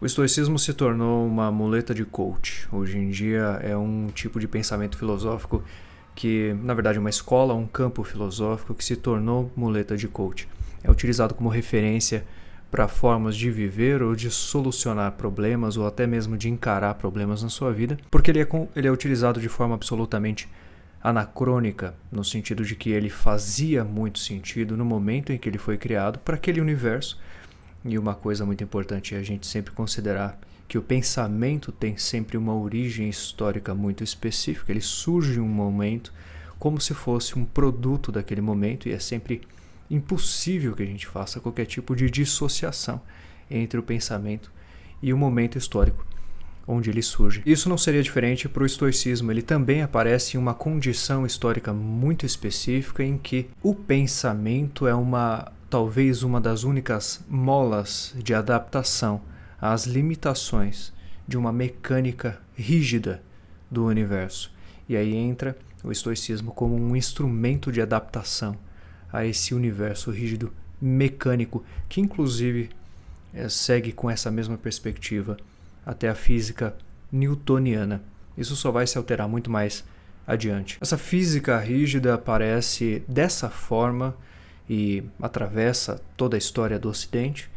O estoicismo se tornou uma muleta de coach. Hoje em dia é um tipo de pensamento filosófico que, na verdade, é uma escola, um campo filosófico que se tornou muleta de coach. É utilizado como referência para formas de viver ou de solucionar problemas ou até mesmo de encarar problemas na sua vida, porque ele é utilizado de forma absolutamente anacrônica, no sentido de que ele fazia muito sentido no momento em que ele foi criado para aquele universo. E uma coisa muito importante é a gente sempre considerar que o pensamento tem sempre uma origem histórica muito específica. Ele surge em um momento como se fosse um produto daquele momento e é sempre impossível que a gente faça qualquer tipo de dissociação entre o pensamento e o momento histórico onde ele surge. Isso não seria diferente para o estoicismo. Ele também aparece em uma condição histórica muito específica em que o pensamento é talvez uma das únicas molas de adaptação às limitações de uma mecânica rígida do universo. E aí entra o estoicismo como um instrumento de adaptação a esse universo rígido mecânico, que inclusive segue com essa mesma perspectiva até a física newtoniana. Isso só vai se alterar muito mais adiante. Essa física rígida aparece dessa forma e atravessa toda a história do Ocidente.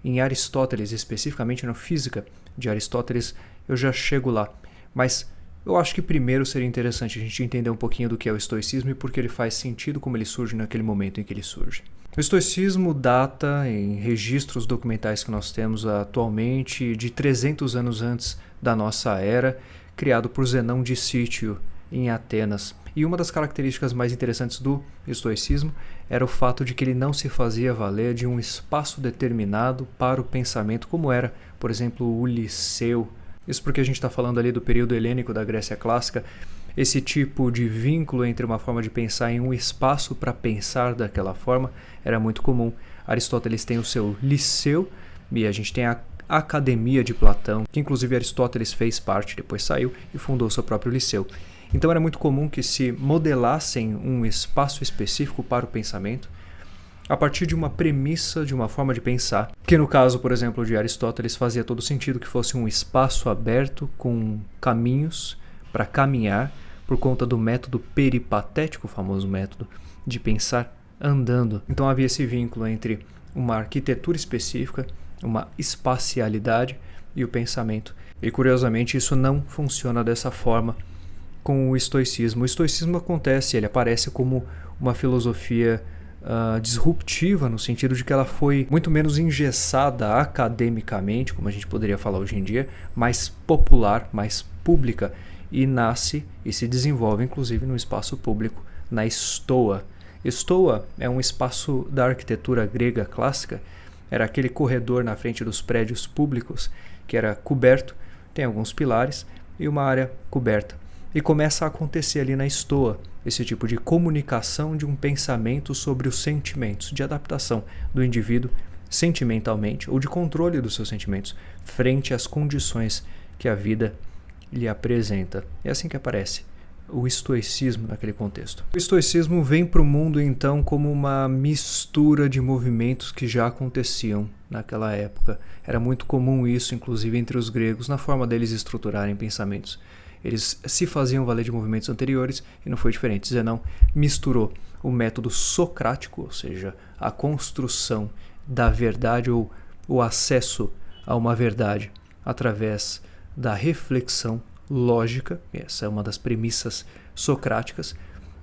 Em Aristóteles, especificamente na física de Aristóteles, eu já chego lá. Mas eu acho que primeiro seria interessante a gente entender um pouquinho do que é o estoicismo e por que ele faz sentido como ele surge naquele momento em que ele surge. O estoicismo data, em registros documentais que nós temos atualmente, de 300 anos antes da nossa era, criado por Zenão de Cítio, em Atenas. E uma das características mais interessantes do estoicismo era o fato de que ele não se fazia valer de um espaço determinado para o pensamento, como era, por exemplo, o Liceu. Isso porque a gente está falando ali do período helênico da Grécia Clássica. Esse tipo de vínculo entre uma forma de pensar em um espaço para pensar daquela forma era muito comum. Aristóteles tem o seu Liceu e a gente tem a Academia de Platão, que inclusive Aristóteles fez parte, depois saiu e fundou seu próprio Liceu. Então era muito comum que se modelassem um espaço específico para o pensamento a partir de uma premissa, de uma forma de pensar, que no caso, por exemplo, de Aristóteles fazia todo sentido que fosse um espaço aberto com caminhos para caminhar por conta do método peripatético, o famoso método de pensar andando. Então havia esse vínculo entre uma arquitetura específica, uma espacialidade e o pensamento. E curiosamente isso não funciona dessa forma com o estoicismo. O estoicismo ele aparece como uma filosofia disruptiva, no sentido de que ela foi muito menos engessada academicamente, como a gente poderia falar hoje em dia, mais popular, mais pública, e nasce e se desenvolve inclusive no espaço público, na Stoa. Stoa é um espaço da arquitetura grega clássica, era aquele corredor na frente dos prédios públicos que era coberto, tem alguns pilares e uma área coberta. E começa a acontecer ali na Stoa esse tipo de comunicação de um pensamento sobre os sentimentos, de adaptação do indivíduo sentimentalmente ou de controle dos seus sentimentos frente às condições que a vida lhe apresenta. É assim que aparece o estoicismo naquele contexto. O estoicismo vem para o mundo então como uma mistura de movimentos que já aconteciam naquela época. Era muito comum isso, inclusive entre os gregos, na forma deles estruturarem pensamentos. Eles se faziam valer de movimentos anteriores e não foi diferente. Zenão misturou o método socrático, ou seja, a construção da verdade ou o acesso a uma verdade através da reflexão lógica. Essa é uma das premissas socráticas.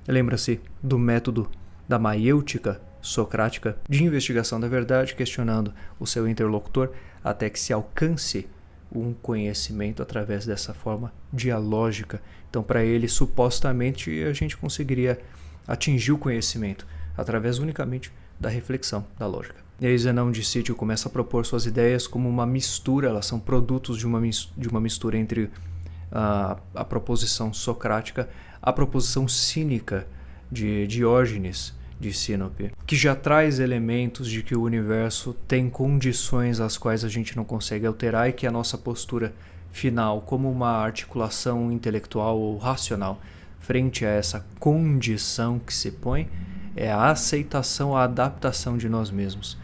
Lembra-se do método da maiêutica socrática de investigação da verdade, questionando o seu interlocutor até que se alcance um conhecimento através dessa forma dialógica. Então, para ele, supostamente, a gente conseguiria atingir o conhecimento através unicamente da reflexão, da lógica. E aí Zenão de Cítio começa a propor suas ideias como uma mistura, elas são produtos de uma mistura entre a proposição socrática, a proposição cínica de Diógenes de Sinope, que já traz elementos de que o universo tem condições às quais a gente não consegue alterar e que a nossa postura final, como uma articulação intelectual ou racional frente a essa condição que se põe, é a aceitação, a adaptação de nós mesmos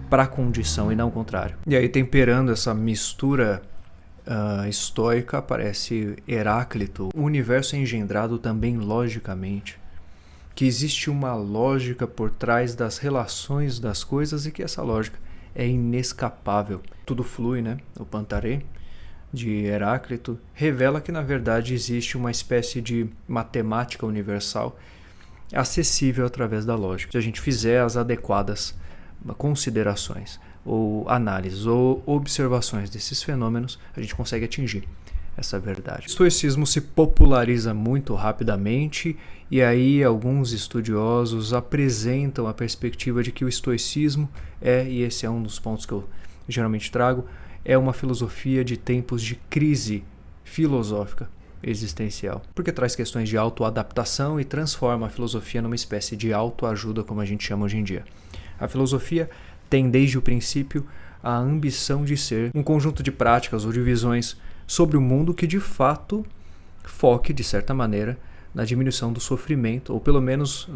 para a condição e não o contrário. E aí, temperando essa mistura estoica, aparece Heráclito. O universo é engendrado também logicamente, que existe uma lógica por trás das relações das coisas e que essa lógica é inescapável. Tudo flui, né? O Pantarei de Heráclito revela que na verdade existe uma espécie de matemática universal acessível através da lógica. Se a gente fizer as adequadas considerações ou análises ou observações desses fenômenos, a gente consegue atingir essa verdade. O estoicismo se populariza muito rapidamente e aí alguns estudiosos apresentam a perspectiva de que o estoicismo e esse é um dos pontos que eu geralmente trago, é uma filosofia de tempos de crise filosófica existencial, porque traz questões de autoadaptação e transforma a filosofia numa espécie de autoajuda, como a gente chama hoje em dia. A filosofia tem desde o princípio a ambição de ser um conjunto de práticas ou de visões sobre o mundo que de fato foque, de certa maneira, na diminuição do sofrimento, ou pelo menos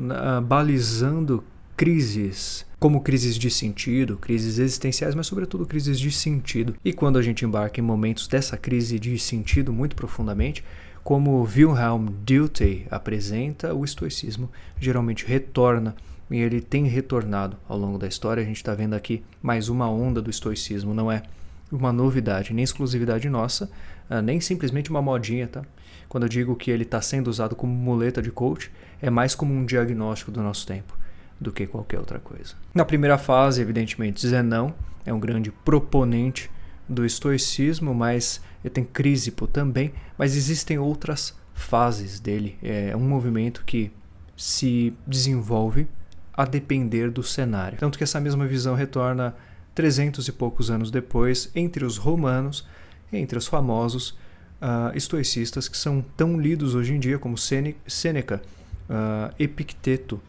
balizando crises, como crises de sentido, crises existenciais, mas sobretudo crises de sentido. E quando a gente embarca em momentos dessa crise de sentido muito profundamente, como Wilhelm Dilthey apresenta, o estoicismo geralmente retorna, e ele tem retornado ao longo da história. A gente está vendo aqui mais uma onda do estoicismo, não é uma novidade, nem exclusividade nossa, nem simplesmente uma modinha, tá? Quando eu digo que ele está sendo usado como muleta de coach, é mais como um diagnóstico do nosso tempo do que qualquer outra coisa. Na primeira fase, evidentemente, Zenão é um grande proponente do estoicismo, mas ele tem Crísipo também, mas existem outras fases dele. É um movimento que se desenvolve a depender do cenário. Tanto que essa mesma visão retorna 300 e poucos anos depois entre os romanos, entre os famosos estoicistas que são tão lidos hoje em dia como Sêneca, Epicteto,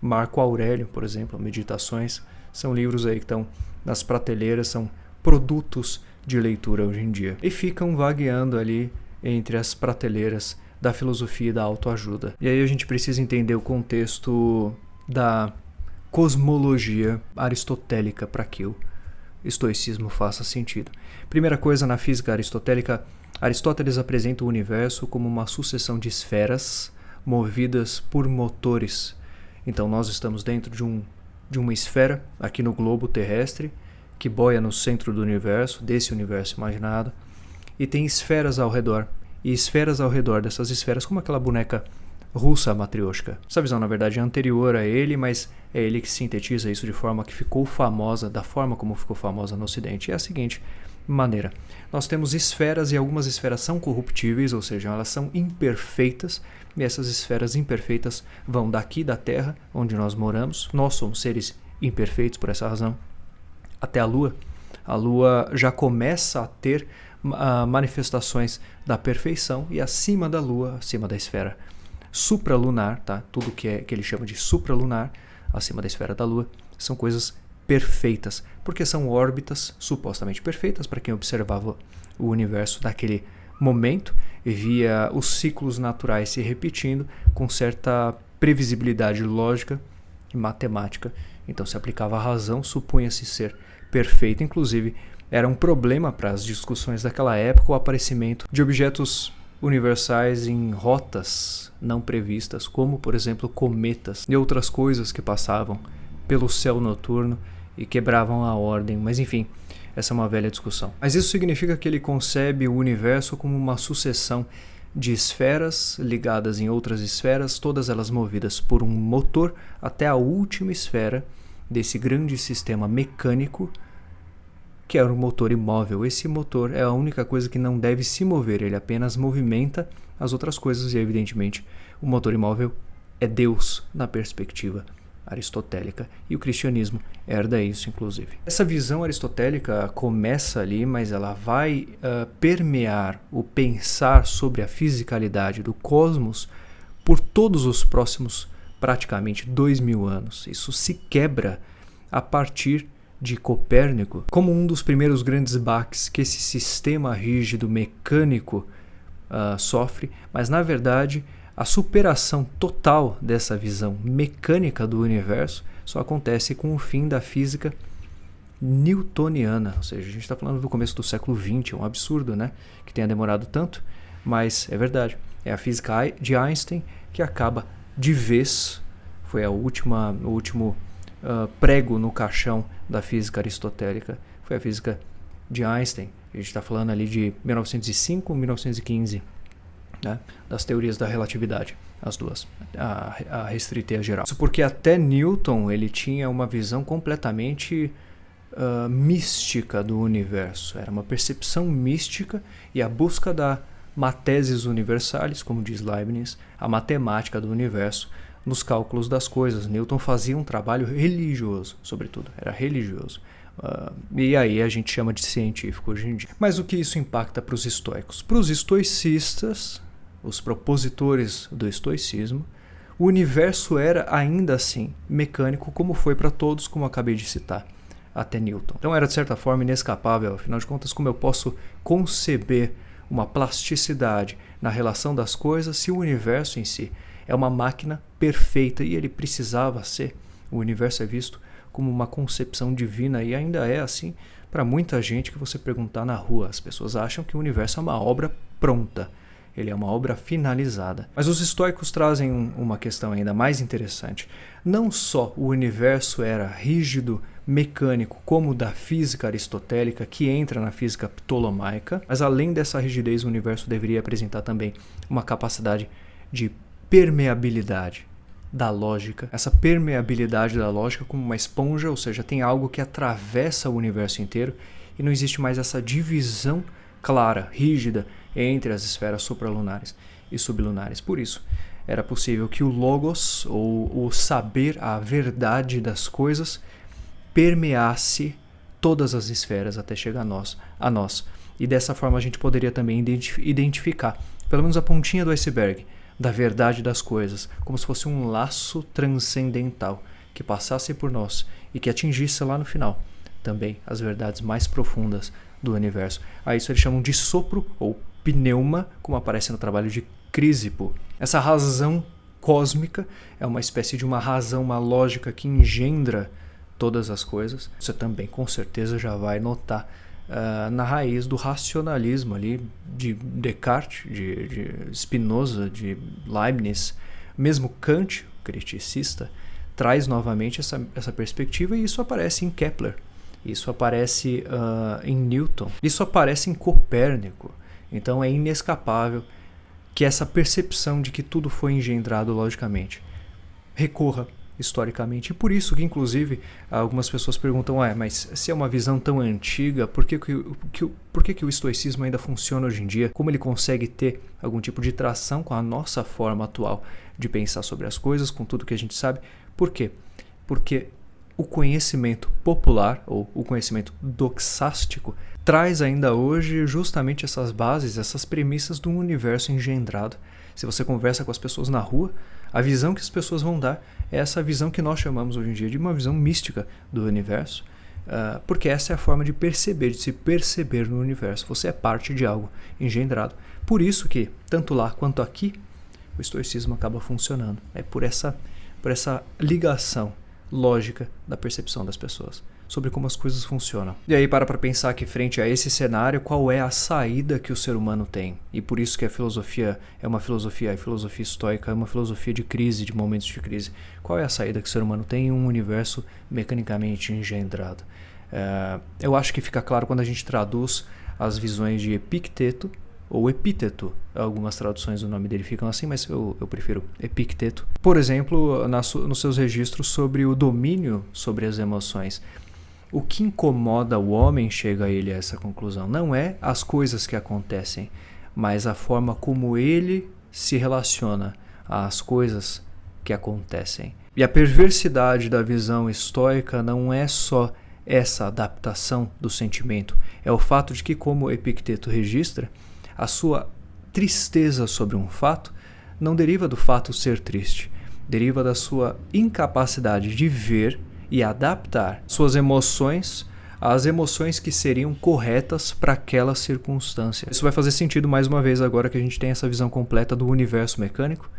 Marco Aurélio, por exemplo. Meditações são livros aí que estão nas prateleiras, são produtos de leitura hoje em dia e ficam vagueando ali entre as prateleiras da filosofia e da autoajuda. E aí a gente precisa entender o contexto da cosmologia aristotélica para que o estoicismo faça sentido. Primeira coisa, na física aristotélica, Aristóteles apresenta o universo como uma sucessão de esferas movidas por motores. Então nós estamos dentro de uma esfera aqui no globo terrestre que boia no centro do universo, desse universo imaginado, e tem esferas ao redor. E esferas ao redor dessas esferas, como aquela boneca russa Matryoshka. Essa visão, na verdade, é anterior a ele, mas é ele que sintetiza isso de forma que ficou famosa, da forma como ficou famosa no Ocidente. É a seguinte maneira: nós temos esferas e algumas esferas são corruptíveis, ou seja, elas são imperfeitas, e essas esferas imperfeitas vão daqui da Terra, onde nós moramos, nós somos seres imperfeitos por essa razão, até a Lua. A Lua já começa a ter manifestações da perfeição, e acima da Lua, acima da esfera supralunar, tá? Tudo que ele chama de supralunar, acima da esfera da Lua, são coisas perfeitas, porque são órbitas supostamente perfeitas para quem observava o universo naquele momento e via os ciclos naturais se repetindo com certa previsibilidade lógica e matemática. Então se aplicava a razão, supunha-se ser perfeito. Inclusive era um problema para as discussões daquela época o aparecimento de objetos universais em rotas não previstas, como por exemplo cometas e outras coisas que passavam pelo céu noturno e quebravam a ordem. Mas enfim, essa é uma velha discussão. Mas isso significa que ele concebe o universo como uma sucessão de esferas ligadas em outras esferas, todas elas movidas por um motor até a última esfera desse grande sistema mecânico que era um motor imóvel. Esse motor é a única coisa que não deve se mover, ele apenas movimenta as outras coisas e, evidentemente, o motor imóvel é Deus na perspectiva aristotélica, e o cristianismo herda isso, inclusive. Essa visão aristotélica começa ali, mas ela vai permear o pensar sobre a fisicalidade do cosmos por todos os próximos praticamente 2000 anos. Isso se quebra a partir de Copérnico como um dos primeiros grandes baques que esse sistema rígido mecânico sofre, mas na verdade a superação total dessa visão mecânica do universo só acontece com o fim da física newtoniana, ou seja, a gente está falando do começo do século XX, é um absurdo, né, que tenha demorado tanto, mas é verdade. É a física de Einstein que acaba de vez, foi o último prego no caixão da física aristotélica, foi a física de Einstein. A gente está falando ali de 1905, 1915, né, das teorias da relatividade, as duas, a restrita e a geral. Isso porque até Newton ele tinha uma visão completamente mística do universo. Era uma percepção mística e a busca da matesis universalis, como diz Leibniz, a matemática do universo, nos cálculos das coisas. Newton fazia um trabalho religioso, sobretudo, era religioso. E aí a gente chama de científico hoje em dia. Mas o que isso impacta para os estoicos? Para os estoicistas, os propositores do estoicismo, o universo era ainda assim mecânico, como foi para todos, como eu acabei de citar, até Newton. Então era de certa forma inescapável, afinal de contas, como eu posso conceber uma plasticidade na relação das coisas se o universo em si é uma máquina perfeita e ele precisava ser. O universo é visto como uma concepção divina e ainda é assim para muita gente que você perguntar na rua. As pessoas acham que o universo é uma obra pronta, ele é uma obra finalizada. Mas os estoicos trazem uma questão ainda mais interessante. Não só o universo era rígido, mecânico, como o da física aristotélica, que entra na física ptolomaica, mas além dessa rigidez, o universo deveria apresentar também uma capacidade de permeabilidade da lógica. Essa permeabilidade da lógica como uma esponja, ou seja, tem algo que atravessa o universo inteiro e não existe mais essa divisão clara, rígida, entre as esferas supralunares e sublunares. Por isso, era possível que o logos, ou o saber, a verdade das coisas, permeasse todas as esferas até chegar a nós. E dessa forma a gente poderia também identificar, pelo menos a pontinha do iceberg, da verdade das coisas, como se fosse um laço transcendental que passasse por nós e que atingisse lá no final também as verdades mais profundas do universo. A isso eles chamam de sopro ou pneuma, como aparece no trabalho de Crisipo. Essa razão cósmica é uma espécie de uma razão, uma lógica que engendra todas as coisas. Você também com certeza já vai notar na raiz do racionalismo ali de Descartes, de Spinoza, de Leibniz. Mesmo Kant, o criticista, traz novamente essa perspectiva e isso aparece em Kepler, isso aparece em Newton, isso aparece em Copérnico. Então é inescapável que essa percepção de que tudo foi engendrado logicamente recorra historicamente. E por isso que, inclusive, algumas pessoas perguntam, mas se é uma visão tão antiga, por que o estoicismo ainda funciona hoje em dia? Como ele consegue ter algum tipo de tração com a nossa forma atual de pensar sobre as coisas, com tudo que a gente sabe? Por quê? Porque o conhecimento popular, ou o conhecimento doxástico, traz ainda hoje justamente essas bases, essas premissas do universo engendrado. Se você conversa com as pessoas na rua, a visão que as pessoas vão dar é essa visão que nós chamamos hoje em dia de uma visão mística do universo, porque essa é a forma de perceber, de se perceber no universo. Você é parte de algo engendrado. Por isso que, tanto lá quanto aqui, o estoicismo acaba funcionando. É por essa ligação lógica da percepção das pessoas sobre como as coisas funcionam. E aí para pensar que frente a esse cenário, qual é a saída que o ser humano tem? E por isso que a filosofia estoica é uma filosofia de crise, de momentos de crise. Qual é a saída que o ser humano tem em um universo mecanicamente engendrado? Eu acho que fica claro quando a gente traduz as visões de Epicteto, ou Epíteto, algumas traduções do nome dele ficam assim, mas eu prefiro Epicteto. Por exemplo, nos seus registros sobre o domínio sobre as emoções. O que incomoda o homem, chega a ele a essa conclusão, não é as coisas que acontecem, mas a forma como ele se relaciona às coisas que acontecem. E a perversidade da visão estoica não é só essa adaptação do sentimento, é o fato de que, como Epicteto registra, a sua tristeza sobre um fato não deriva do fato ser triste, deriva da sua incapacidade de ver e adaptar suas emoções às emoções que seriam corretas para aquela circunstância. Isso vai fazer sentido mais uma vez agora que a gente tem essa visão completa do universo mecânico,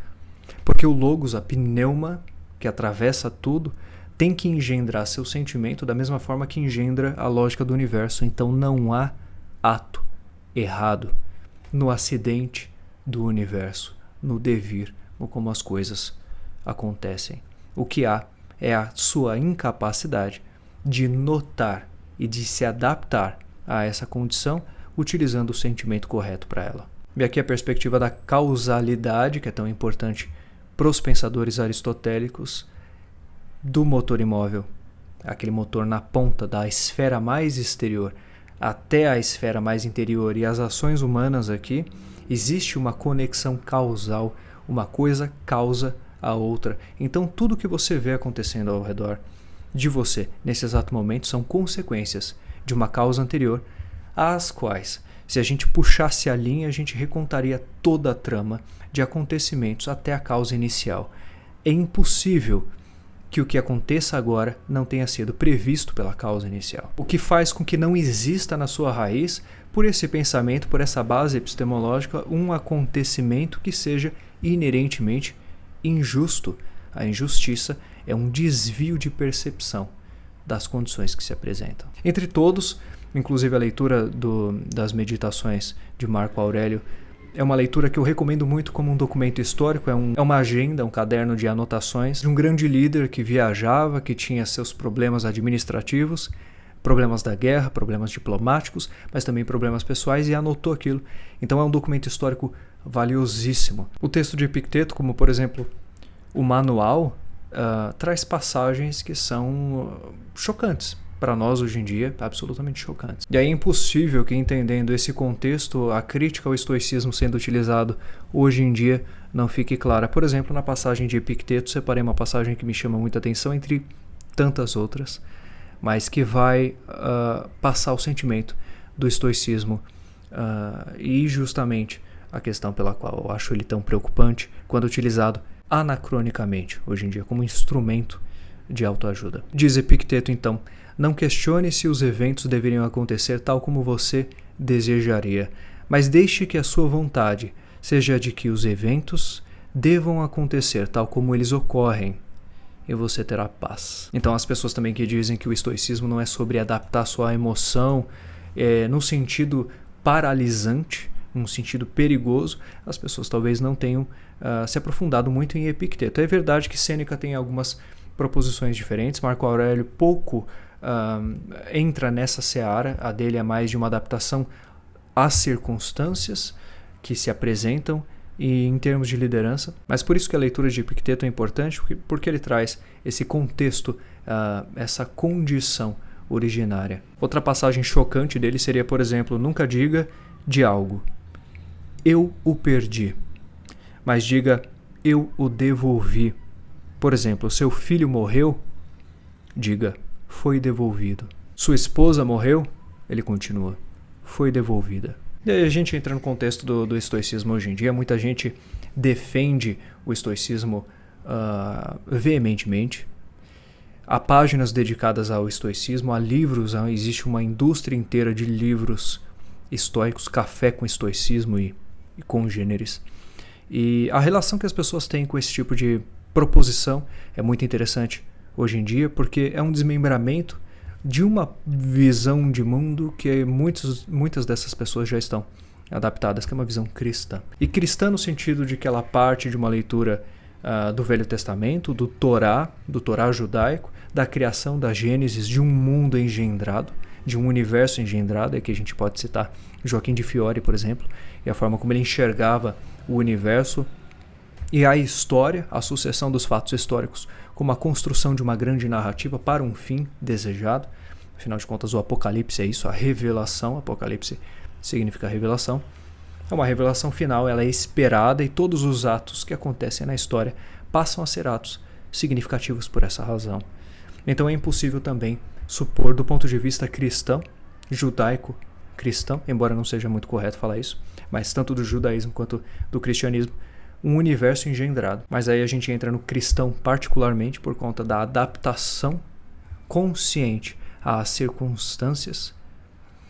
porque o logos, a pneuma, que atravessa tudo, tem que engendrar seu sentimento da mesma forma que engendra a lógica do universo. Então não há ato errado no acidente do universo, no devir, ou como as coisas acontecem. O que há é a sua incapacidade de notar e de se adaptar a essa condição utilizando o sentimento correto para ela. E aqui a perspectiva da causalidade, que é tão importante para os pensadores aristotélicos, do motor imóvel, aquele motor na ponta da esfera mais exterior até a esfera mais interior, e as ações humanas aqui, existe uma conexão causal, uma coisa causa a outra. Então tudo que você vê acontecendo ao redor de você nesse exato momento são consequências de uma causa anterior, às quais, se a gente puxasse a linha, a gente recontaria toda a trama de acontecimentos até a causa inicial. É impossível que o que aconteça agora não tenha sido previsto pela causa inicial. O que faz com que não exista na sua raiz, por esse pensamento, por essa base epistemológica, um acontecimento que seja inerentemente injusto. A injustiça é um desvio de percepção das condições que se apresentam. Entre todos, inclusive a leitura das meditações de Marco Aurélio, é uma leitura que eu recomendo muito como um documento histórico, é uma agenda, um caderno de anotações de um grande líder que viajava, que tinha seus problemas administrativos, problemas da guerra, problemas diplomáticos, mas também problemas pessoais, e anotou aquilo. Então é um documento histórico valiosíssimo. O texto de Epicteto, como por exemplo o manual, traz passagens que são chocantes. Para nós hoje em dia, absolutamente chocantes. E aí é impossível que, entendendo esse contexto, a crítica ao estoicismo sendo utilizado hoje em dia não fique clara. Por exemplo, na passagem de Epicteto, separei uma passagem que me chama muita atenção, entre tantas outras, mas que vai passar o sentimento do estoicismo e justamente a questão pela qual eu acho ele tão preocupante quando utilizado anacronicamente, hoje em dia, como instrumento de autoajuda. Diz Epicteto, então: não questione se os eventos deveriam acontecer tal como você desejaria, mas deixe que a sua vontade seja de que os eventos devam acontecer tal como eles ocorrem, e você terá paz. Então as pessoas também que dizem que o estoicismo não é sobre adaptar sua emoção no sentido paralisante, num sentido perigoso, as pessoas talvez não tenham se aprofundado muito em Epicteto. É verdade que Sêneca tem algumas proposições diferentes, Marco Aurélio pouco entra nessa seara, a dele é mais de uma adaptação às circunstâncias que se apresentam e em termos de liderança, mas por isso que a leitura de Epicteto é importante, porque ele traz esse contexto, essa condição originária. Outra passagem chocante dele seria, por exemplo: nunca diga de algo, eu o perdi, mas diga, eu o devolvi. Por exemplo, seu filho morreu, diga, foi devolvido. Sua esposa morreu, ele continua, foi devolvida. E aí a gente entra no contexto do estoicismo hoje em dia. Muita gente defende o estoicismo veementemente. Há páginas dedicadas ao estoicismo, há livros, existe uma indústria inteira de livros estoicos, café com estoicismo e congêneres. E a relação que as pessoas têm com esse tipo de proposição é muito interessante hoje em dia, porque é um desmembramento de uma visão de mundo que muitas dessas pessoas já estão adaptadas, que é uma visão cristã. E cristã no sentido de que ela parte de uma leitura do Velho Testamento, do Torá judaico, da criação da Gênesis, de um mundo engendrado, de um universo engendrado. Aqui a gente pode citar Joaquim de Fiore, por exemplo, e a forma como ele enxergava o universo e a história, a sucessão dos fatos históricos, como a construção de uma grande narrativa para um fim desejado. Afinal de contas, o Apocalipse é isso, a revelação. Apocalipse significa revelação. É uma revelação final, ela é esperada, e todos os atos que acontecem na história passam a ser atos significativos por essa razão. Então é impossível também supor, do ponto de vista cristão, judaico-cristão, embora não seja muito correto falar isso, mas tanto do judaísmo quanto do cristianismo, um universo engendrado. Mas aí a gente entra no cristão particularmente por conta da adaptação consciente às circunstâncias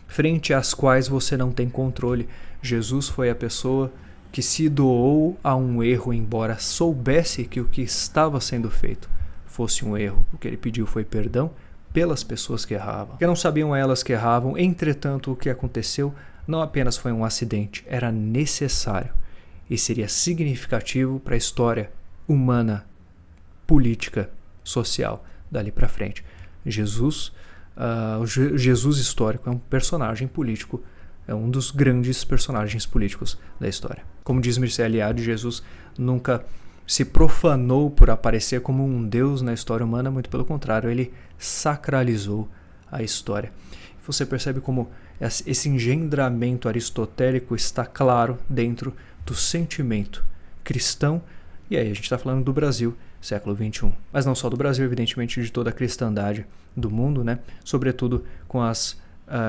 frente às quais você não tem controle. Jesus foi a pessoa que se doou a um erro, embora soubesse que o que estava sendo feito fosse um erro. O que ele pediu foi perdão pelas pessoas que erravam. Porque não sabiam elas que erravam, entretanto o que aconteceu não apenas foi um acidente, era necessário e seria significativo para a história humana, política, social, dali para frente. Jesus, o Jesus histórico é um personagem político, é um dos grandes personagens políticos da história. Como diz Mircea Eliade, Jesus nunca se profanou por aparecer como um deus na história humana, muito pelo contrário, ele sacralizou a história. Você percebe como esse engendramento aristotélico está claro dentro do sentimento cristão, e aí a gente está falando do Brasil, século XXI. Mas não só do Brasil, evidentemente de toda a cristandade do mundo, né? Sobretudo com as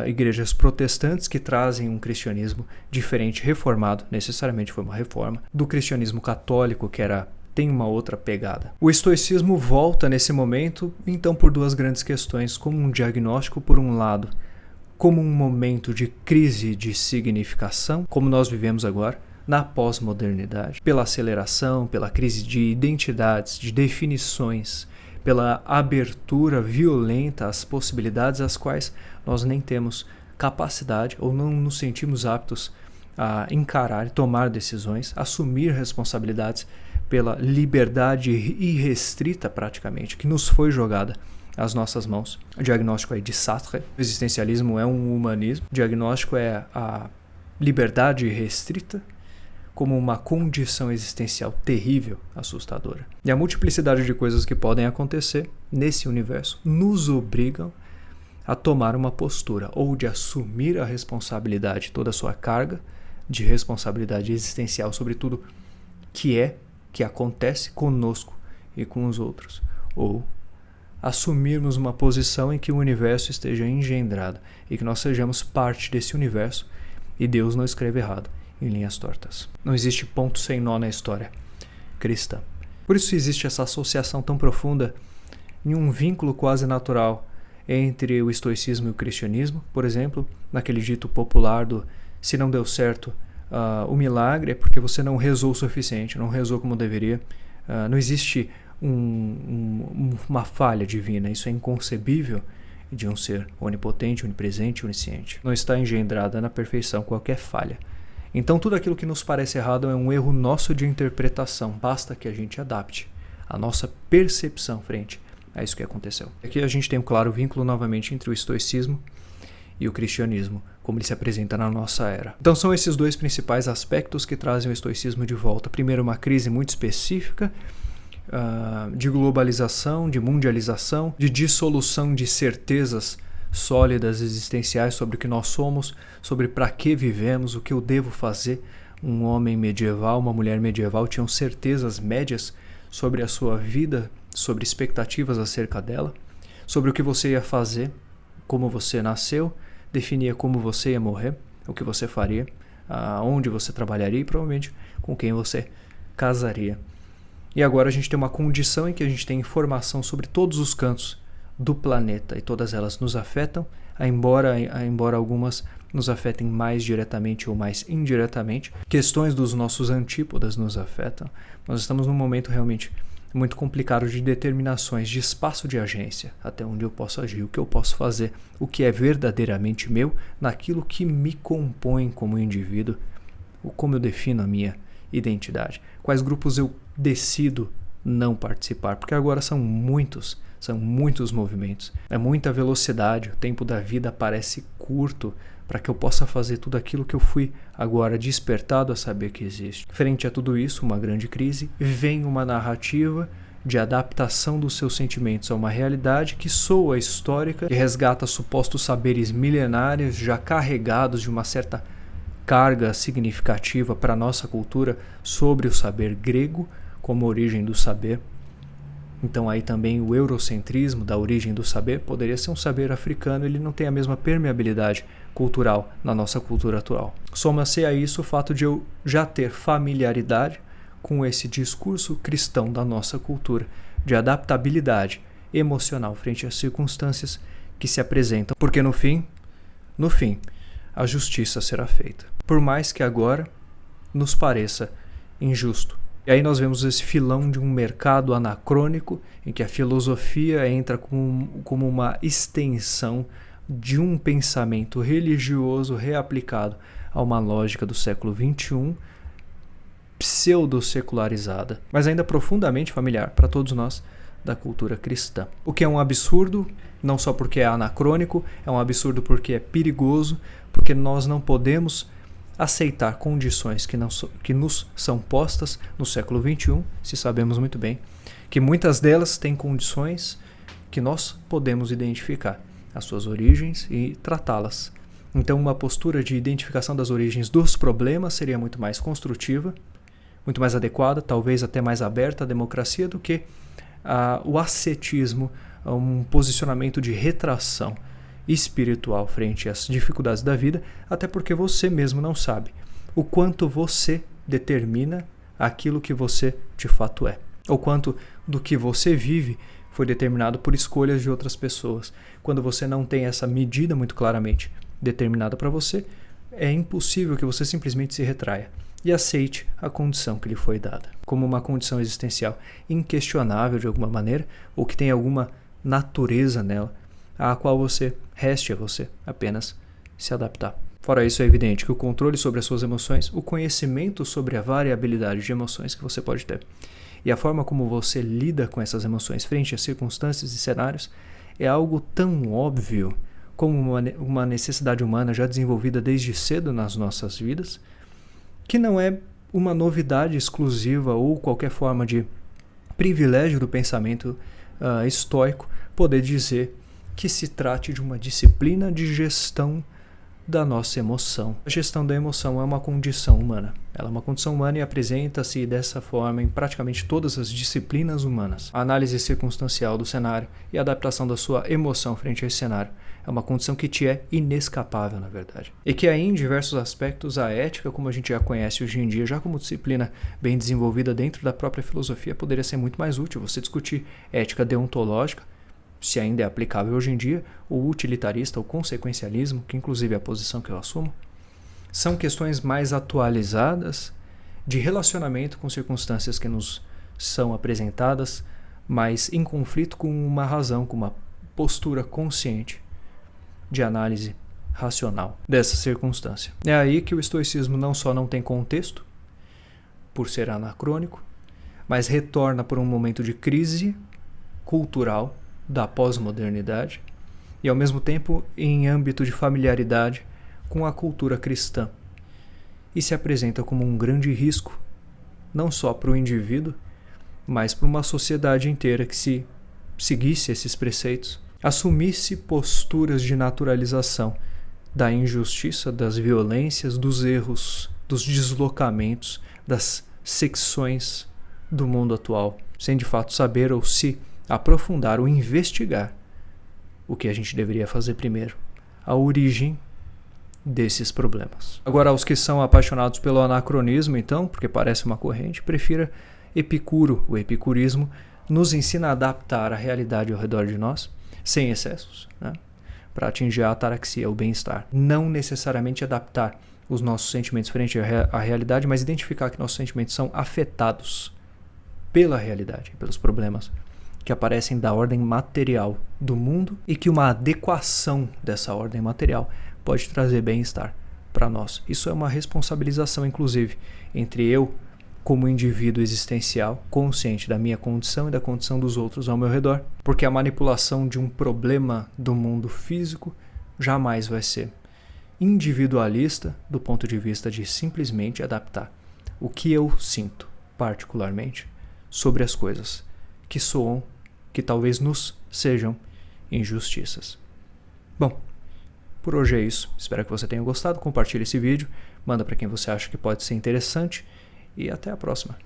igrejas protestantes que trazem um cristianismo diferente, reformado, necessariamente foi uma reforma, do cristianismo católico, que tem uma outra pegada. O estoicismo volta nesse momento, então, por duas grandes questões, como um diagnóstico, por um lado, como um momento de crise de significação, como nós vivemos agora, na pós-modernidade, pela aceleração, pela crise de identidades, de definições, pela abertura violenta às possibilidades às quais nós nem temos capacidade ou não nos sentimos aptos a encarar e tomar decisões, assumir responsabilidades pela liberdade irrestrita praticamente que nos foi jogada às nossas mãos. O diagnóstico aí de Sartre, o existencialismo é um humanismo, o diagnóstico é a liberdade irrestrita como uma condição existencial terrível, assustadora. E a multiplicidade de coisas que podem acontecer nesse universo nos obrigam a tomar uma postura, ou de assumir a responsabilidade, toda a sua carga de responsabilidade existencial sobre tudo que acontece conosco e com os outros, ou assumirmos uma posição em que o universo esteja engendrado e que nós sejamos parte desse universo e Deus não escreve errado em linhas tortas. Não existe ponto sem nó na história cristã. Por isso existe essa associação tão profunda em um vínculo quase natural entre o estoicismo e o cristianismo. Por exemplo, naquele dito popular do se não deu certo o milagre é porque você não rezou o suficiente, não rezou como deveria. Não existe uma falha divina, isso é inconcebível de um ser onipotente, onipresente, onisciente. Não está engendrada na perfeição qualquer falha. Então tudo aquilo que nos parece errado é um erro nosso de interpretação, basta que a gente adapte a nossa percepção frente a isso que aconteceu. Aqui a gente tem um claro vínculo novamente entre o estoicismo e o cristianismo, como ele se apresenta na nossa era. Então são esses dois principais aspectos que trazem o estoicismo de volta. Primeiro, uma crise muito específica de globalização, de mundialização, de dissolução de certezas sólidas existenciais sobre o que nós somos, sobre para que vivemos, o que eu devo fazer. Um homem medieval, uma mulher medieval tinham certezas médias sobre a sua vida, sobre expectativas acerca dela, sobre o que você ia fazer, como você nasceu, definia como você ia morrer, o que você faria, onde você trabalharia e provavelmente com quem você casaria. E agora a gente tem uma condição em que a gente tem informação sobre todos os cantos do planeta e todas elas nos afetam, embora algumas nos afetem mais diretamente ou mais indiretamente. Questões dos nossos antípodas nos afetam. Nós estamos num momento realmente muito complicado de determinações, de espaço de agência, até onde eu posso agir, o que eu posso fazer, o que é verdadeiramente meu, naquilo que me compõe como indivíduo, como eu defino a minha identidade, quais grupos eu decido não participar, porque agora são muitos movimentos, é muita velocidade, o tempo da vida parece curto para que eu possa fazer tudo aquilo que eu fui agora despertado a saber que existe. Frente a tudo isso, uma grande crise, vem uma narrativa de adaptação dos seus sentimentos a uma realidade que soa histórica, que resgata supostos saberes milenários já carregados de uma certa carga significativa para a nossa cultura sobre o saber grego como origem do saber. Então aí também o eurocentrismo da origem do saber poderia ser um saber africano, ele não tem a mesma permeabilidade cultural na nossa cultura atual. Soma-se a isso o fato de eu já ter familiaridade com esse discurso cristão da nossa cultura, de adaptabilidade emocional frente às circunstâncias que se apresentam, porque no fim, a justiça será feita. Por mais que agora nos pareça injusto E aí nós vemos esse filão de um mercado anacrônico, em que a filosofia entra como uma extensão de um pensamento religioso reaplicado a uma lógica do século XXI, pseudo-secularizada, mas ainda profundamente familiar para todos nós da cultura cristã. O que é um absurdo, não só porque é anacrônico, é um absurdo porque é perigoso, porque nós não podemos aceitar condições que nos são postas no século XXI, se sabemos muito bem, que muitas delas têm condições que nós podemos identificar as suas origens e tratá-las. Então, uma postura de identificação das origens dos problemas seria muito mais construtiva, muito mais adequada, talvez até mais aberta à democracia do que o ascetismo, um posicionamento de retração espiritual frente às dificuldades da vida, até porque você mesmo não sabe o quanto você determina aquilo que você de fato é, ou quanto do que você vive foi determinado por escolhas de outras pessoas. Quando você não tem essa medida muito claramente determinada para você, é impossível que você simplesmente se retraia e aceite a condição que lhe foi dada, como uma condição existencial inquestionável de alguma maneira, ou que tem alguma natureza nela, a qual reste a você apenas se adaptar. Fora isso, é evidente que o controle sobre as suas emoções, o conhecimento sobre a variabilidade de emoções que você pode ter e a forma como você lida com essas emoções frente a circunstâncias e cenários é algo tão óbvio como uma necessidade humana já desenvolvida desde cedo nas nossas vidas, que não é uma novidade exclusiva ou qualquer forma de privilégio do pensamento estoico poder dizer que se trate de uma disciplina de gestão da nossa emoção. A gestão da emoção é uma condição humana. Ela é uma condição humana e apresenta-se dessa forma em praticamente todas as disciplinas humanas. A análise circunstancial do cenário e a adaptação da sua emoção frente a esse cenário é uma condição que te é inescapável, na verdade. E que aí, em diversos aspectos, a ética, como a gente já conhece hoje em dia, já como disciplina bem desenvolvida dentro da própria filosofia, poderia ser muito mais útil. Você discutir ética deontológica, se ainda é aplicável hoje em dia, o utilitarista, o consequencialismo, que inclusive é a posição que eu assumo, são questões mais atualizadas de relacionamento com circunstâncias que nos são apresentadas, mas em conflito com uma razão, com uma postura consciente de análise racional dessa circunstância. É aí que o estoicismo não só não tem contexto, por ser anacrônico, mas retorna por um momento de crise cultural da pós-modernidade e, ao mesmo tempo, em âmbito de familiaridade com a cultura cristã, e se apresenta como um grande risco, não só para o indivíduo, mas para uma sociedade inteira que, se seguisse esses preceitos, assumisse posturas de naturalização da injustiça, das violências, dos erros, dos deslocamentos, das secções do mundo atual, sem de fato saber ou se aprofundar ou investigar o que a gente deveria fazer primeiro, a origem desses problemas. Agora, aos que são apaixonados pelo anacronismo, então, porque parece uma corrente, prefira Epicuro. O epicurismo nos ensina a adaptar a realidade ao redor de nós, sem excessos, né? Para atingir a ataraxia, o bem-estar. Não necessariamente adaptar os nossos sentimentos frente à realidade, mas identificar que nossos sentimentos são afetados pela realidade, pelos problemas que aparecem da ordem material do mundo e que uma adequação dessa ordem material pode trazer bem-estar para nós. Isso é uma responsabilização, inclusive, entre eu, como indivíduo existencial, consciente da minha condição e da condição dos outros ao meu redor, porque a manipulação de um problema do mundo físico jamais vai ser individualista do ponto de vista de simplesmente adaptar o que eu sinto, particularmente, sobre as coisas que soam, que talvez nos sejam injustiças. Bom, por hoje é isso. Espero que você tenha gostado. Compartilhe esse vídeo, manda para quem você acha que pode ser interessante e até a próxima.